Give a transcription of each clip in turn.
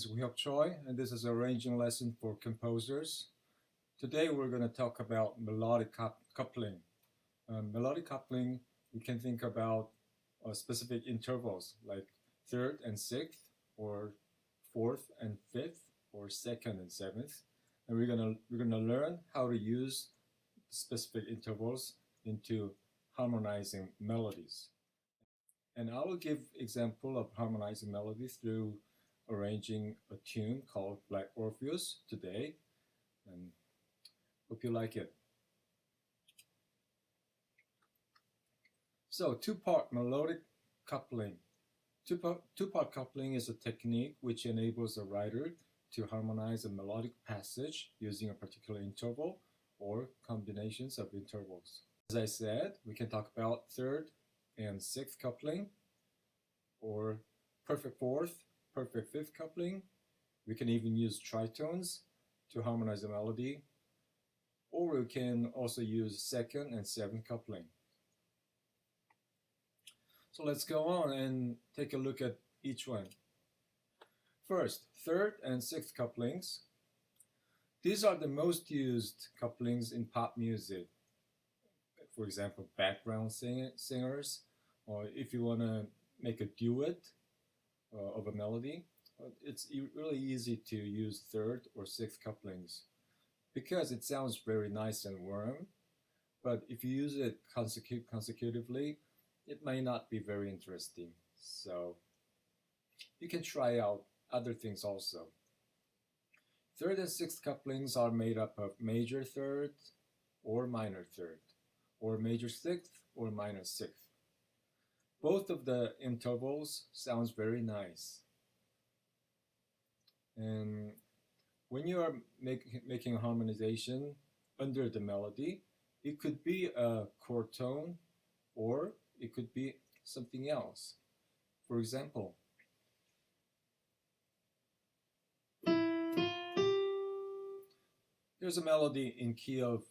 is Woohyuk Choi, and this is an arranging lesson for composers. Today we're going to talk about melodic coupling. Melodic coupling, we can think about specific intervals like third and sixth, or fourth and fifth, or second and seventh. And we're gonna learn how to use specific intervals into harmonizing melodies. And I will give example of harmonizing melodies through arranging a tune called Black Orpheus today, and hope you like it. So two-part melodic coupling. Two-part coupling is a technique which enables a writer to harmonize a melodic passage using a particular interval or combinations of intervals. As I said, we can talk about third and sixth coupling, or perfect fourth, perfect fifth coupling. We can even use tritones to harmonize a melody, or we can also use second and seventh coupling. So let's go on and take a look at each one. First, third and sixth couplings. These are the most used couplings in pop music. For example, background singers, or if you want to make a duet of a melody, it's really easy to use third or sixth couplings because it sounds very nice and warm. But if you use it consecutively, it may not be very interesting. So you can try out other things also. Third and sixth couplings are made up of major third or minor third, or major sixth or minor sixth. Both of the intervals sounds very nice. And when you are making a harmonization under the melody, it could be a chord tone or it could be something else. For example, there's a melody in key of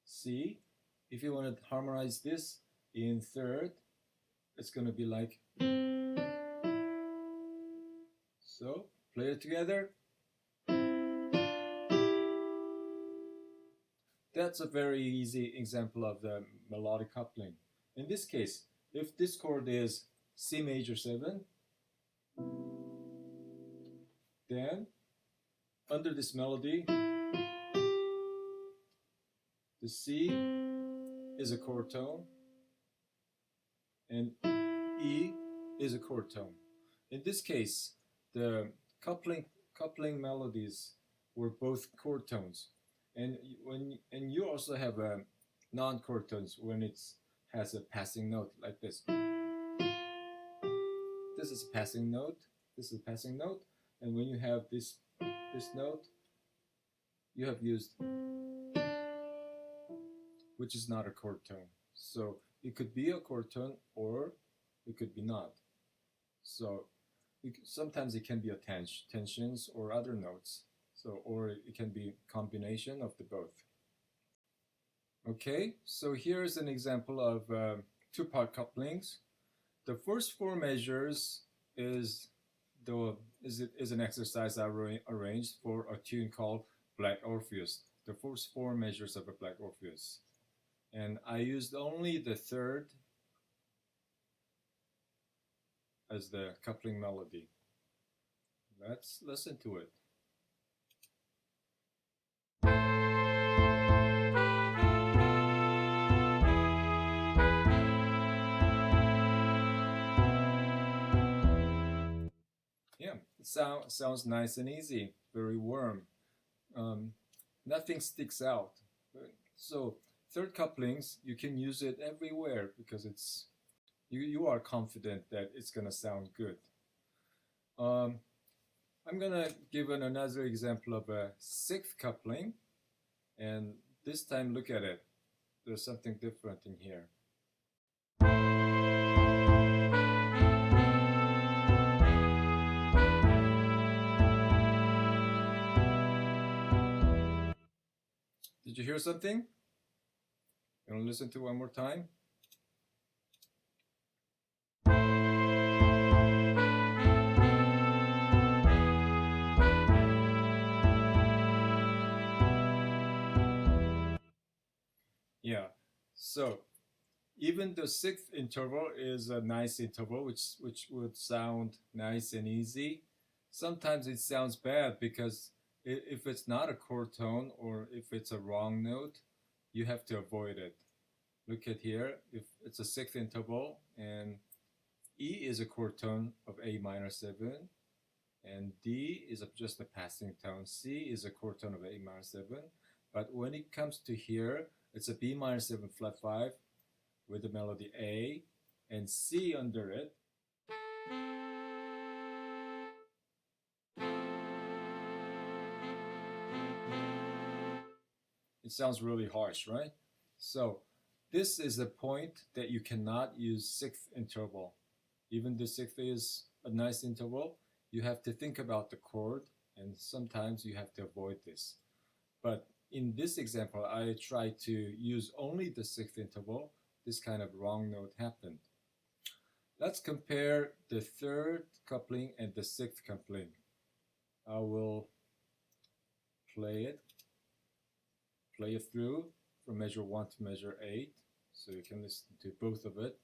C. If you want to harmonize this in third, it's going to be like so. Play it together. That's a very easy example of the melodic coupling. In this case, if this chord is C major 7, then under this melody, the C is a chord tone and E is a chord tone. In this case, the coupling melodies were both chord tones, and you also have a non-chord tones when it has a passing note like this. This is a passing note. This is a passing note, and when you have this note, you have used, which is not a chord tone. So it could be a chord tone or it could be not. So sometimes it can be a tensions or other notes. So, or it can be a combination of the both. Okay, so here's an example of two-part couplings. The first four measures is an exercise I arranged for a tune called Black Orpheus. The first four measures of a Black Orpheus. And I used only the third as the coupling melody. Let's listen to it. Yeah, it sounds nice and easy, very warm. Nothing sticks out. So third couplings, you can use it everywhere because it's you are confident that it's gonna sound good. I'm gonna give another example of a sixth coupling, and this time look at it. There's something different in here. Did you hear something? You want to listen to it one more time? Yeah. So even the sixth interval is a nice interval, which would sound nice and easy. Sometimes it sounds bad because if it's not a chord tone or if it's a wrong note, you have to avoid it. Look at here. If it's a sixth interval and E is a chord tone of A minor 7, and D is just a passing tone. C is a chord tone of A minor 7. But when it comes to here, it's a B minor 7 flat 5 with the melody A and C under it. It sounds really harsh, right? So this is a point that you cannot use sixth interval. Even the sixth is a nice interval, you have to think about the chord, and sometimes you have to avoid this. But in this example, I tried to use only the sixth interval. This kind of wrong note happened. Let's compare the third coupling and the sixth coupling. I will play it through from measure 1 to measure 8, so you can listen to both of it.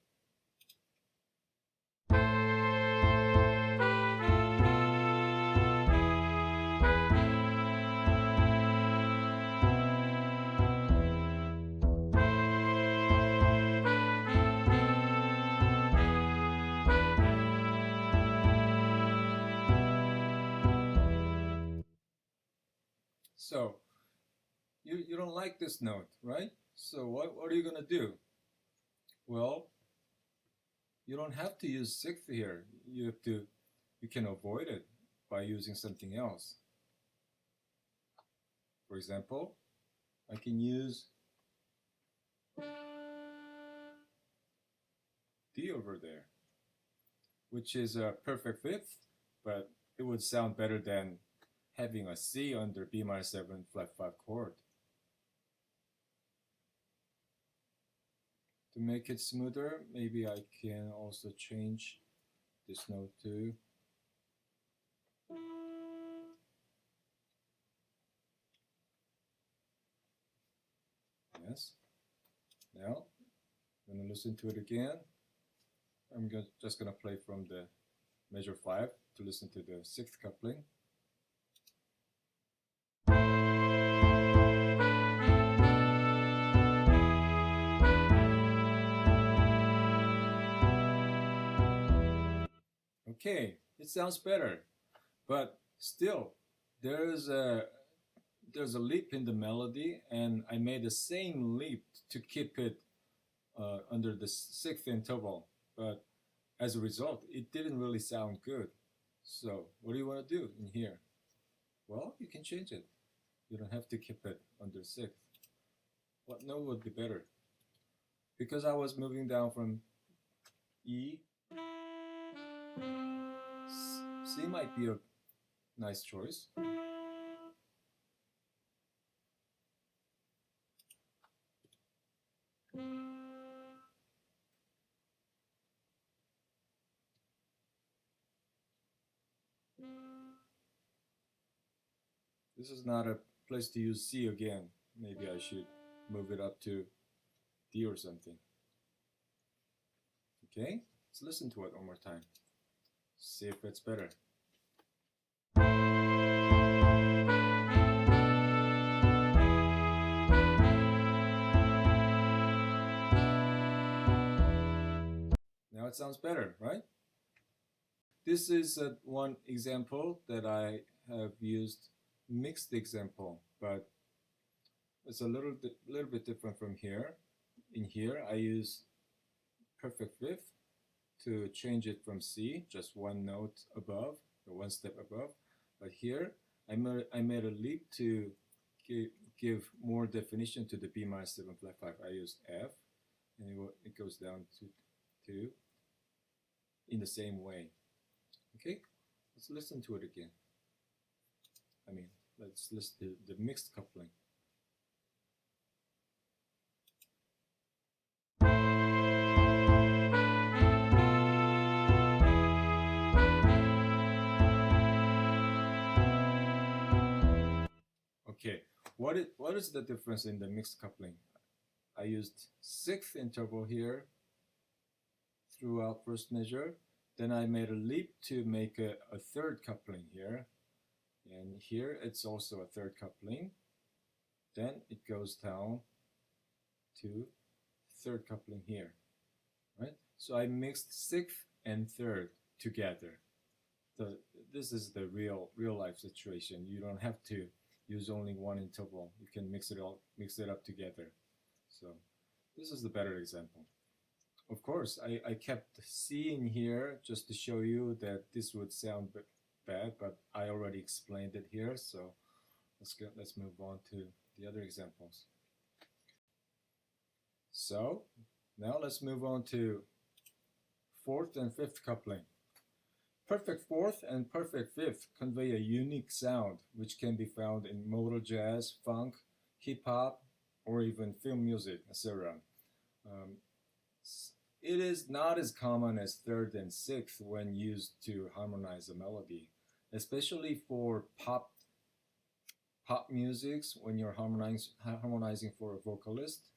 So you don't like this note, right? So what are you gonna do? Well, you don't have to use sixth here. You can avoid it by using something else. For example, I can use D over there, which is a perfect fifth, but it would sound better than having a C under B minor 7 flat 5 chord. To make it smoother, maybe I can also change this note too. Yes. Now, I'm going to listen to it again. I'm just going to play from the measure 5 to listen to the sixth coupling. Okay, it sounds better, but still, there's a leap in the melody, and I made the same leap to keep it under the sixth interval. But as a result, it didn't really sound good. So what do you want to do in here? Well, you can change it. You don't have to keep it under sixth. What note would be better? Because I was moving down from E, C might be a nice choice. This is not a place to use C again. Maybe I should move it up to D or something. Okay, let's listen to it one more time. See if it's better. Now it sounds better, right? This is one example that I have used mixed example, but it's a little bit different from here. In here, I use perfect fifth to change it from C, just one note above, or one step above. But here, I made a leap to give more definition to the B minor 7 flat 5. I used F, and it goes down to in the same way. Okay, let's listen to it again. Let's listen to the mixed coupling. Okay, what is the difference in the mixed coupling? I used sixth interval here throughout first measure. Then I made a leap to make a third coupling here. And here it's also a third coupling. Then it goes down to third coupling here, right? So I mixed sixth and third together. This is the real life situation. You don't have to use only one interval. You can mix it up together. So this is the better example. Of course, I kept C in here just to show you that this would sound bad, but I already explained it here. So let's move on to the other examples. So now let's move on to fourth and fifth coupling. Perfect fourth and perfect fifth convey a unique sound which can be found in modal jazz, funk, hip-hop, or even film music, etc. It is not as common as third and sixth when used to harmonize a melody, especially for pop musics. When you're harmonizing for a vocalist,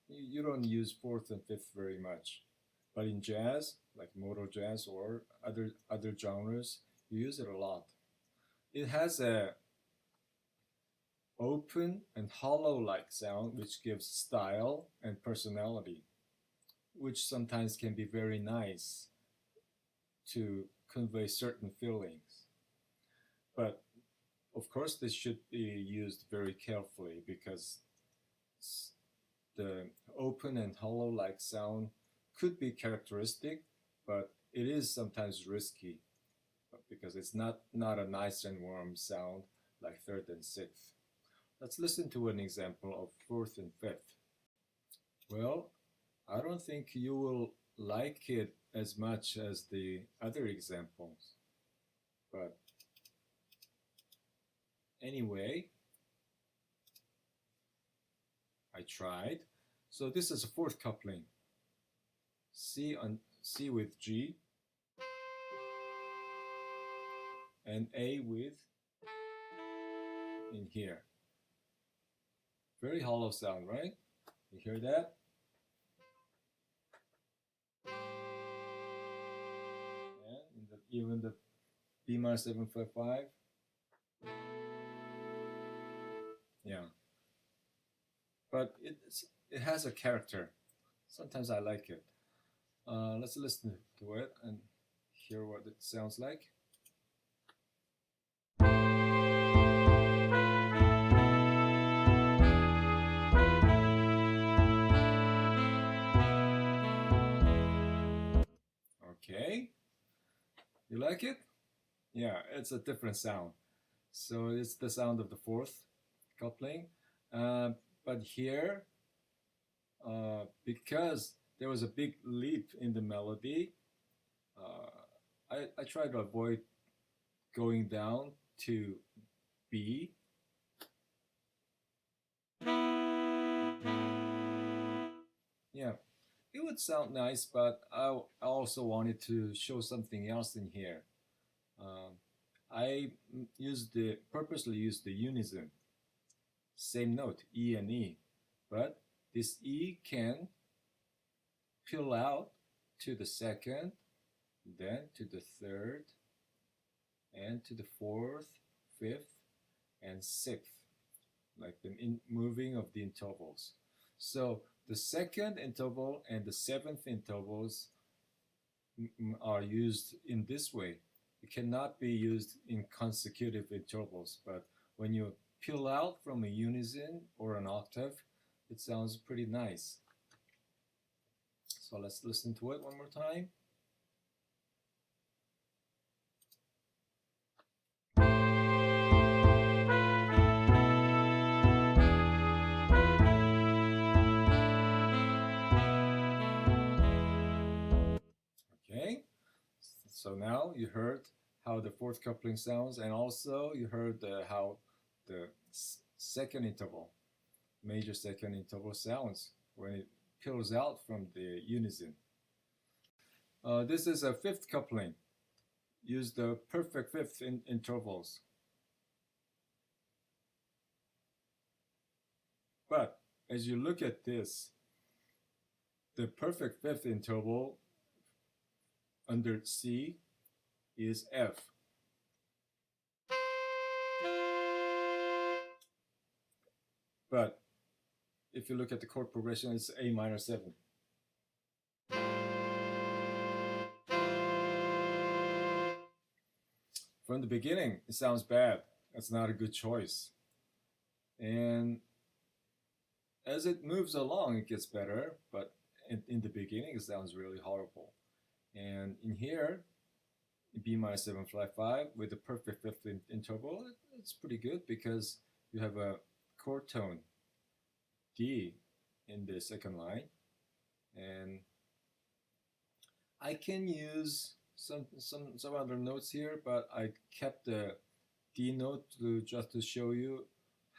you don't use fourth and fifth very much. But in jazz, like modal jazz or other genres, you use it a lot. It has a open and hollow-like sound which gives style and personality, which sometimes can be very nice to convey certain feelings. But of course, this should be used very carefully because the open and hollow-like sound could be characteristic, but it is sometimes risky because it's not a nice and warm sound like third and sixth. Let's listen to an example of fourth and fifth. Well, I don't think you will like it as much as the other examples, but anyway, I tried. So this is a fourth coupling. C with G and A with in here. Very hollow sound, right? You hear that? And even the B minor 755. Yeah. But it has a character. Sometimes I like it. Let's listen to it and hear what it sounds like. Okay, you like it? Yeah, it's a different sound. So it's the sound of the fourth coupling. But here, because there was a big leap in the melody, I try to avoid going down to B. Yeah, it would sound nice, but I also wanted to show something else in here. I purposely used the unison, same note, E and E, but this E can peel out to the second, then to the third, and to the fourth, fifth, and sixth, like the moving of the intervals. So the second interval and the seventh intervals are used in this way. It cannot be used in consecutive intervals, but when you peel out from a unison or an octave, it sounds pretty nice. So let's listen to it one more time. Okay, so now you heard how the fourth coupling sounds, and also you heard how the second interval, major second interval sounds when it peels out from the unison. This is a fifth coupling. Use the perfect fifth intervals. But as you look at this, The perfect fifth interval under C is F. But if you look at the chord progression, it's A minor 7. From the beginning, it sounds bad. That's not a good choice. And as it moves along, it gets better, but in the beginning, it sounds really horrible. And in here, B minor 7 flat 5 with the perfect fifth interval, it's pretty good because you have a chord tone D in the second line, and I can use some other notes here, but I kept the D note just to show you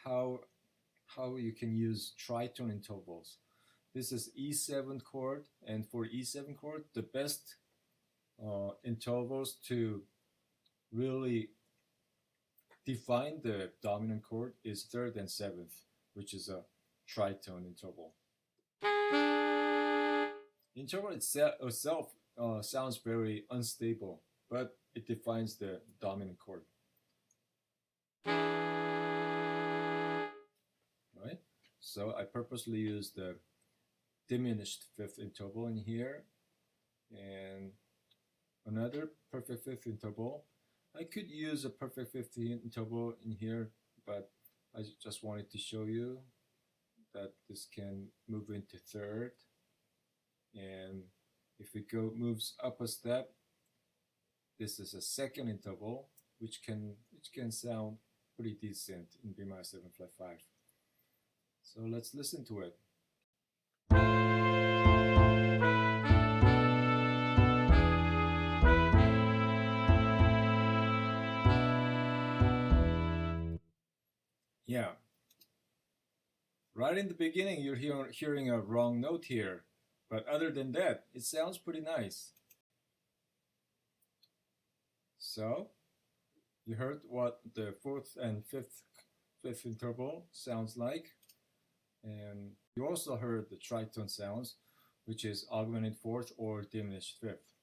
how you can use tritone intervals. This is E7 chord, and for E7 chord, the best intervals to really define the dominant chord is third and seventh, which is a tritone interval. Interval itself sounds very unstable, but it defines the dominant chord. Right? So I purposely used the diminished fifth interval in here, and another perfect fifth interval. I could use a perfect fifth interval in here, but I just wanted to show you that this can move into third, and if it moves up a step, this is a second interval, which can sound pretty decent in B minor 7 flat 5. So let's listen to it. Yeah. Right in the beginning, you're hearing a wrong note here, but other than that, it sounds pretty nice. So, you heard what the fourth and fifth interval sounds like, and you also heard the tritone sounds, which is augmented fourth or diminished fifth.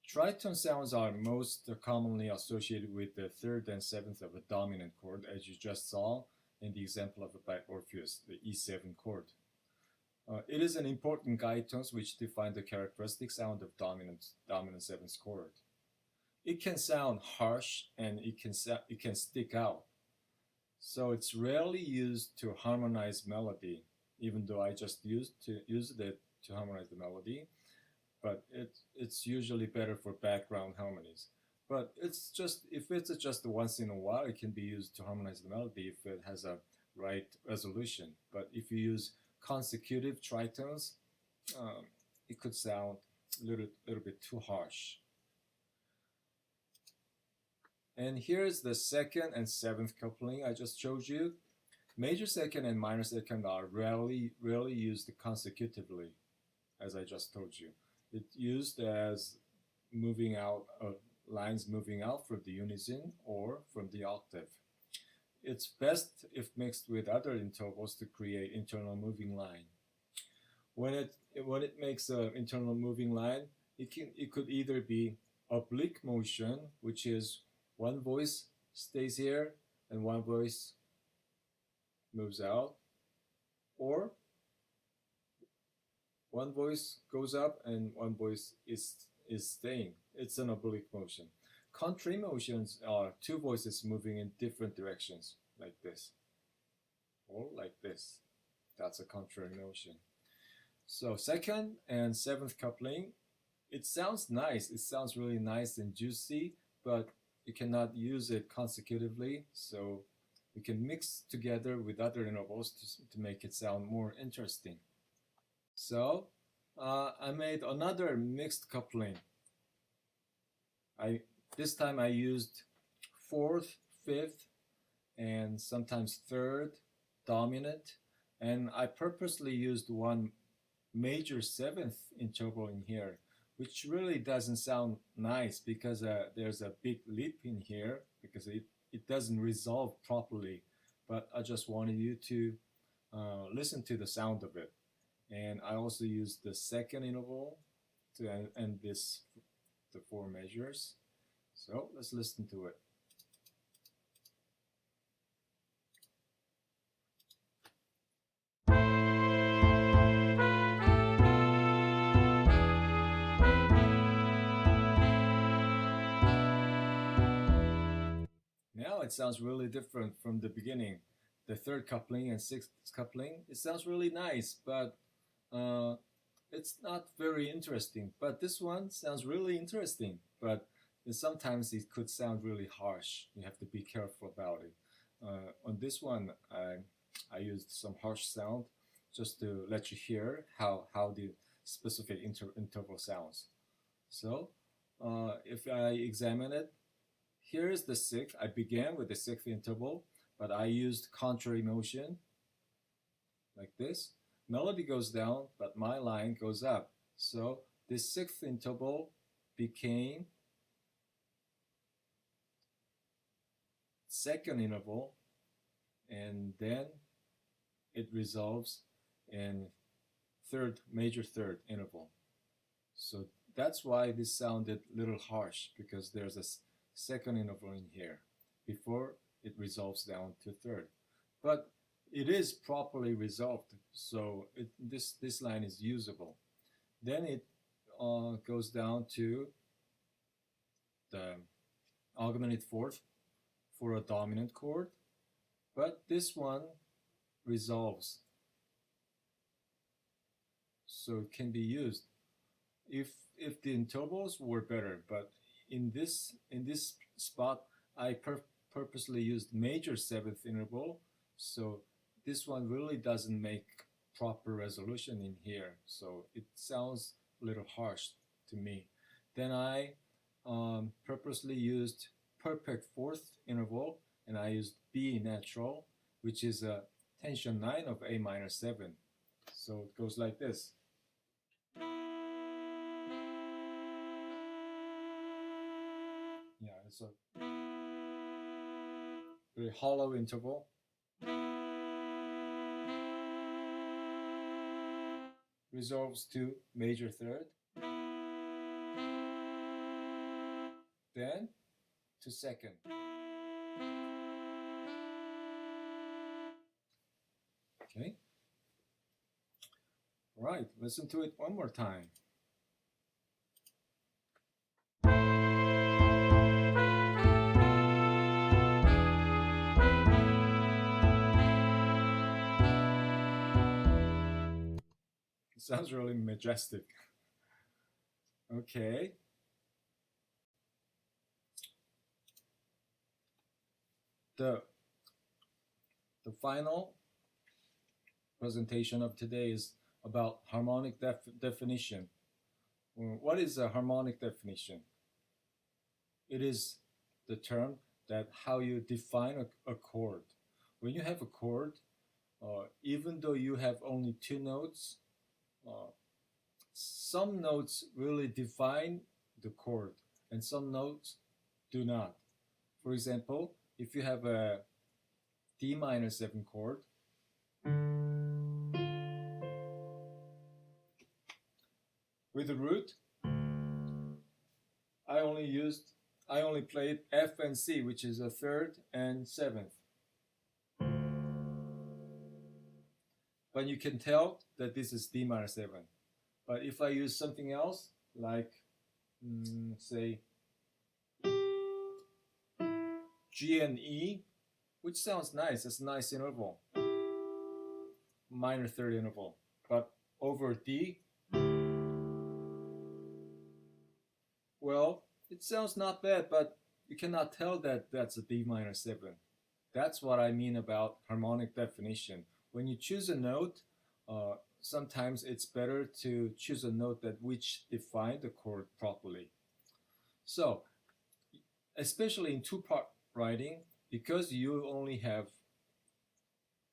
Tritone sounds are most commonly associated with the third and seventh of a dominant chord, as you just saw in the example of by Orpheus, the E7 chord. It is an important guide tones which define the characteristic sound of dominant seventh chord. It can sound harsh and it can stick out. So it's rarely used to harmonize melody, even though I just used it to harmonize the melody. But it's usually better for background harmonies. But if it's just once in a while, it can be used to harmonize the melody if it has a right resolution. But if you use consecutive tritones, it could sound a little bit too harsh. And here's the second and seventh coupling I just showed you. Major second and minor second are rarely used consecutively, as I just told you. It's used as moving out lines moving out from the unison or from the octave. It's best if mixed with other intervals to create internal moving line. When it makes an internal moving line, it could either be oblique motion, which is one voice stays here and one voice moves out, or one voice goes up and one voice is staying. It's an oblique motion. Contrary motions are two voices moving in different directions, like this, or like this. That's a contrary motion. So second and seventh coupling, it sounds nice. It sounds really nice and juicy, but you cannot use it consecutively. So you can mix together with other intervals to make it sound more interesting. So I made another mixed coupling. This time I used fourth, fifth, and sometimes third dominant, and I purposely used one major seventh interval in here, which really doesn't sound nice because there's a big leap in here because it doesn't resolve properly. But I just wanted you to listen to the sound of it. And I also use the second interval to end this, the 4 measures. So let's listen to it. Now it sounds really different from the beginning. The third coupling and sixth coupling, it sounds really nice, but it's not very interesting. But this one sounds really interesting, but sometimes it could sound really harsh. You have to be careful about it. On this one, I used some harsh sound just to let you hear how the specific interval sounds. So if I examine it, here is the sixth. I began with the sixth interval, but I used contrary motion like this. Melody goes down, but my line goes up. So this sixth interval became second interval, and then it resolves in major third interval. So that's why this sounded a little harsh, because there's a second interval in here before it resolves down to third. But it is properly resolved, so this line is usable. Then it goes down to the augmented fourth for a dominant chord, but this one resolves, so it can be used if the intervals were better. But in this spot, I purposely used major seventh interval, so this one really doesn't make proper resolution in here, so it sounds a little harsh to me. Then I purposely used perfect fourth interval, and I used B natural, which is a tension 9 of A minor 7. So it goes like this. Yeah, it's a very hollow interval. Resolves to major third. Then to second. Okay. All right, listen to it one more time. It sounds really majestic. Okay. The final presentation of today is about harmonic definition. What is a harmonic definition? It is the term that how you define a chord. When you have a chord, even though you have only 2 notes, some notes really define the chord and some notes do not. For example, if you have a D minor 7 chord, with the root, I only played F and C, which is a third and seventh. But you can tell that this is D minor 7. But if I use something else, like say G and E, which sounds nice, it's a nice interval, minor third interval, but over D, well, it sounds not bad, but you cannot tell that that's a D minor 7. That's what I mean about harmonic definition. When you choose a note, sometimes it's better to choose a note that which define the chord properly. So, especially in 2-part writing, because you only have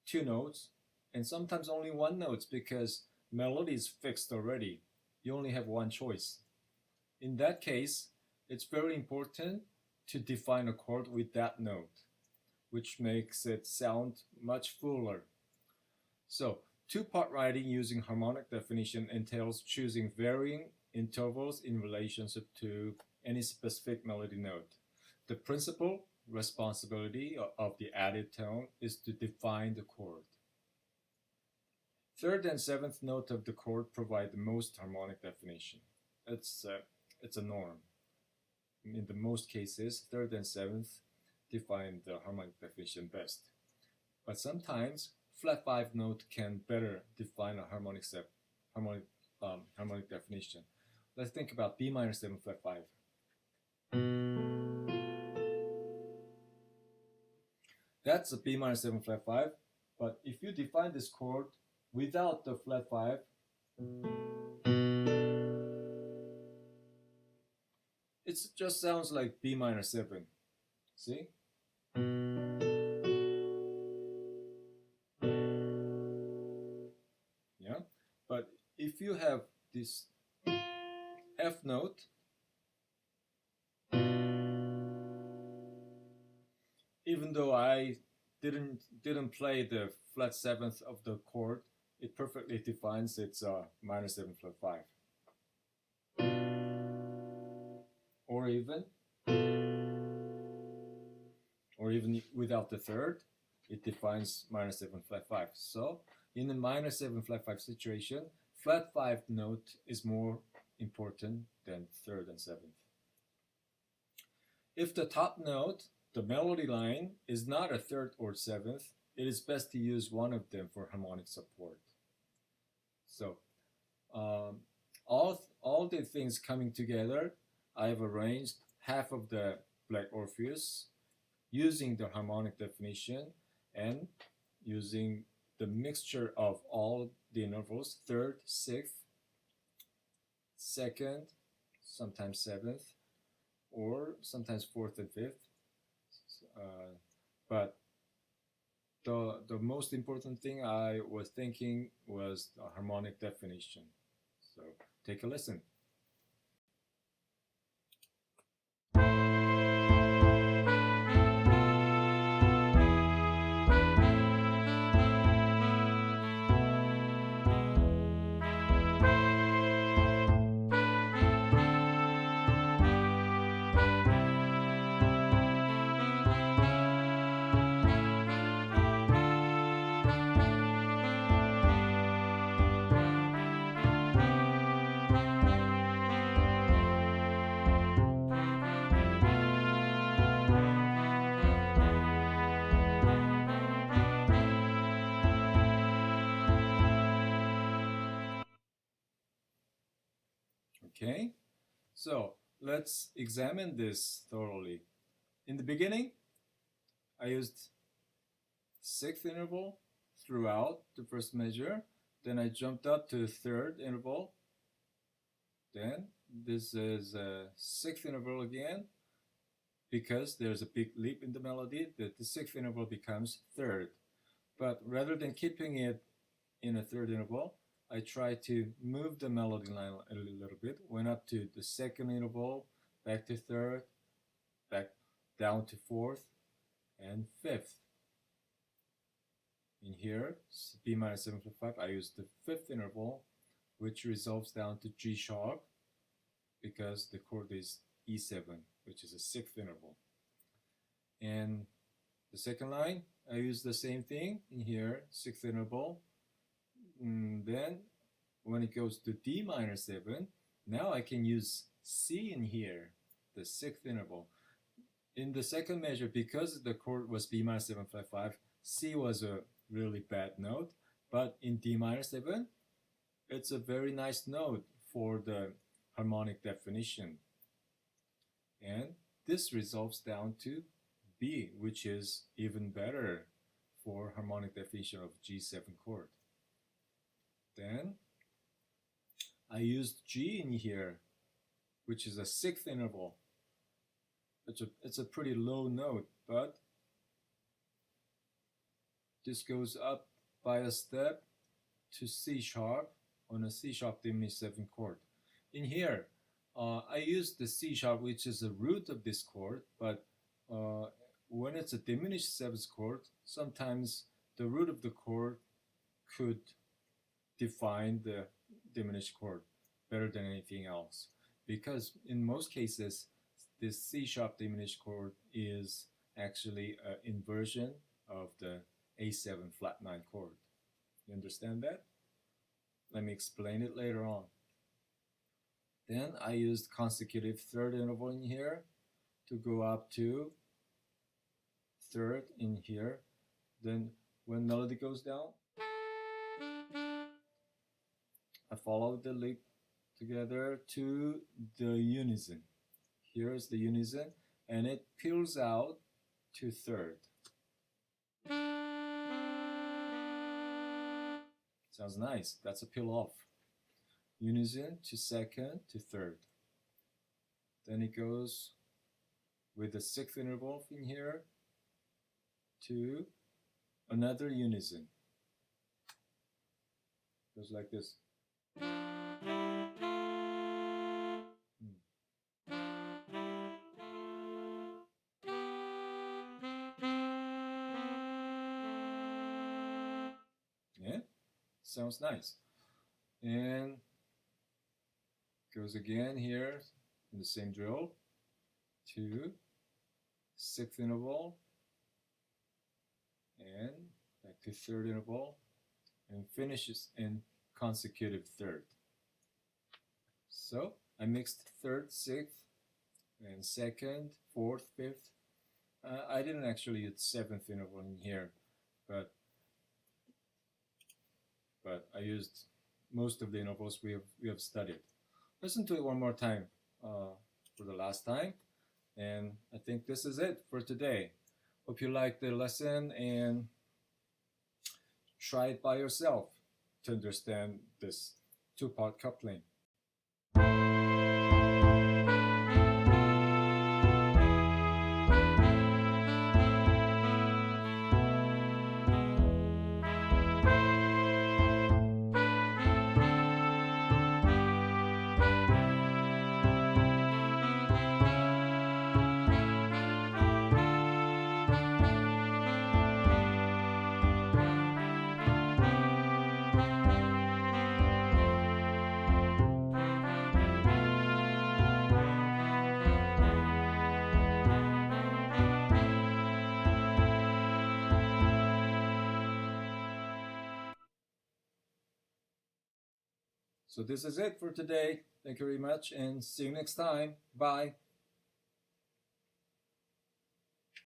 2 notes, and sometimes only 1 note because melody is fixed already. You only have 1 choice. In that case, it's very important to define a chord with that note, which makes it sound much fuller. So Two-part writing using harmonic definition entails choosing varying intervals in relationship to any specific melody note. The principal responsibility of the added tone is to define the chord. Third and seventh note of the chord provide the most harmonic definition. It's a norm. In the most cases, third and seventh define the harmonic definition best. But sometimes flat 5 note can better define a harmonic definition. Let's think about B minor 7 flat 5. That's a B minor 7 flat 5, but if you define this chord without the flat 5, it just sounds like B minor 7. See? Yeah, but if you have this F note, even though I didn't play the flat 7th of the chord, it perfectly defines its minor 7 flat 5. Or even without the third, it defines minor 7 flat 5. So in a minor 7 flat 5 situation, flat 5 note is more important than third and seventh. If the top note, the melody line, is not a third or seventh, it is best to use one of them for harmonic support. So all the things coming together, I've arranged half of the Black Orpheus using the harmonic definition and using the mixture of all the intervals, third, sixth, second, sometimes seventh, or sometimes fourth and fifth. But the most important thing I was thinking was the harmonic definition. So take a listen. Okay, so let's examine this thoroughly. In the beginning, I used sixth interval throughout the first measure. Then I jumped up to the third interval. Then this is a sixth interval again. Because there's a big leap in the melody, the sixth interval becomes third. But rather than keeping it in a third interval, I tried to move the melody line a little bit, went up to the second interval, back to third, back down to fourth, and fifth. In here, B minor 7 flat 5, I used the fifth interval, which resolves down to G sharp, because the chord is E7, which is a sixth interval. And the second line, I use the same thing in here, sixth interval. Then when it goes to D minor 7, now I can use C in here, the sixth interval. In the second measure, because the chord was B minor 7 flat 5, C was a really bad note. But in D minor 7, it's a very nice note for the harmonic definition. And this resolves down to B, which is even better for harmonic definition of G7 chord. Then I used G in here, which is a sixth interval. It's a pretty low note, but this goes up by a step to C sharp on a C sharp diminished 7 chord. In here, I use the C sharp, which is the root of this chord, but when it's a diminished 7th chord, sometimes the root of the chord could define the diminished chord better than anything else, because in most cases this C sharp diminished chord is actually an inversion of the A7 flat 9 chord. You understand that? Let me explain it later on. Then I used consecutive third interval in here to go up to third in here. Then when melody goes down, I follow the lick together to the unison. Here's the unison, and it peels out to third. Sounds nice. That's a peel off. Unison to second to third. Then it goes with the sixth interval in here to another unison. Goes like this. Yeah, sounds nice. And goes again here in the same drill to sixth interval and back to third interval and finishes in consecutive third. So I mixed third, sixth, and second, fourth, fifth. I didn't actually use seventh interval in here, but I used most of the intervals we have studied. Listen to it one more time for the last time, and I think this is it for today. Hope you liked the lesson and try it by yourself to understand this two-part coupling. So this is it for today. Thank you very much and see you next time. Bye.